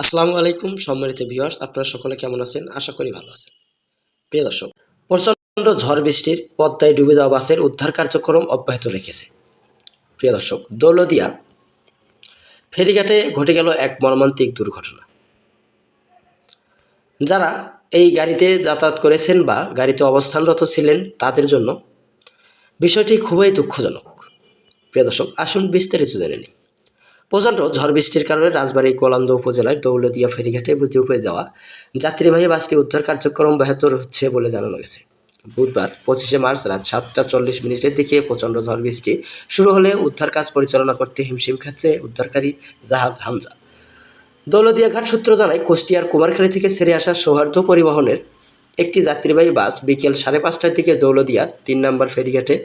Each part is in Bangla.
আসসালামু আলাইকুম সম্মানিত ভিউয়ার্স, আপনারা সকলে কেমন আছেন? আশা করি ভালো আছেন। প্রিয় দর্শক, প্রচণ্ড ঝড় বৃষ্টির পদ্মায় ডুবে যাওয়া বাসের উদ্ধার কার্যক্রম অব্যাহত রেখেছে। প্রিয় দর্শক, দৌলতদিয়া ফেরিঘাটে ঘটে গেল এক মর্মান্তিক দুর্ঘটনা। যারা এই গাড়িতে যাতায়াত করেছেন বা গাড়িতে অবস্থানরত ছিলেন তাদের জন্য বিষয়টি খুবই দুঃখজনক। প্রিয় দর্শক, আসুন বিস্তারিত জেনে নিই। প্রচণ্ড ঝড় বৃষ্টির কারণে রাজবাড়ী কোলান্দ উপজেলার দৌলতদিয়া ফেরিঘাটে ডুবে যাওয়া যাত্রীবাহী বাসটি উদ্ধার কার্যক্রম ব্যাহত হচ্ছে বলে জানানো গেছে। বুধবার 25শে মার্চ রাত 7টা 40 মিনিটের দিকে প্রচণ্ড ঝড় বৃষ্টি শুরু হলে উদ্ধার কাজ পরিচালনা করতে হিমশিম খাচ্ছে উদ্ধারকারী জাহাজ হামজা। দৌলতদিয়া ঘাট সূত্র জানায়, কুষ্টিয়ার কুমারখালী থেকে ছেড়ে আসা সৌহার্দ্য পরিবহনের একটি যাত্রীবাহী বাস বিকেল 5:30টার দিকে দৌলতদিয়া 3 নম্বর ফেরিঘাটে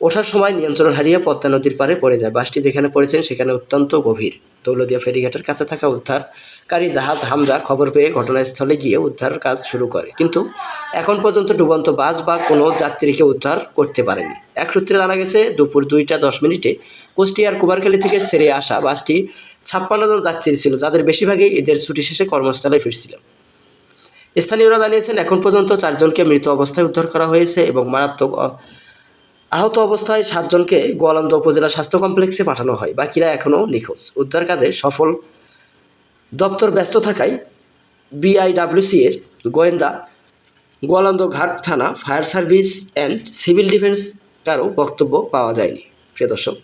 ওঠার সময় নিয়ন্ত্রণ হারিয়ে পদ্মা নদীর পাড়ে পড়ে যায়। বাসটি যেখানে পড়েছেন সেখানে অত্যন্ত গভীর। দৌলতদিয়া ফেরিঘাটের কাছে থাকা উদ্ধারকারী জাহাজ হামজা খবর পেয়ে ঘটনাস্থলে গিয়ে উদ্ধার কাজ শুরু করে, কিন্তু এখন পর্যন্ত ডুবন্ত বাস বা কোনো যাত্রীকে উদ্ধার করতে পারেনি। এক সূত্রে জানা গেছে, দুপুর 2টা 10 মিনিটে কুষ্টিয়ার কুমারখালী থেকে ছেড়ে আসা বাসটি 56 জন যাত্রী ছিল, যাদের বেশিরভাগই ঈদের ছুটি শেষে কর্মস্থলে ফিরছিলেন। স্থানীয়রা জানিয়েছেন, এখন পর্যন্ত 4 জনকে মৃত অবস্থায় উদ্ধার করা হয়েছে এবং মারাত্মক আহত অবস্থায় 7 জনকে গোয়ালন্দ উপজেলা স্বাস্থ্য কমপ্লেক্সে পাঠানো হয়। বাকিরা এখনও নিখোঁজ। উদ্ধার কাজে সফল দপ্তর ব্যস্ত থাকায় বিআইডব্লিউসি এর গোয়েন্দা, গোয়ালন্দ ঘাট থানা, fire service and civil defence কারও বক্তব্য পাওয়া যায়নি। প্রিয় দর্শক,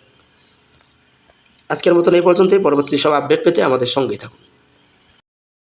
আজকের মতন এই পর্যন্তই। পরবর্তী সব আপডেট পেতে আমাদের সঙ্গেই থাকুন।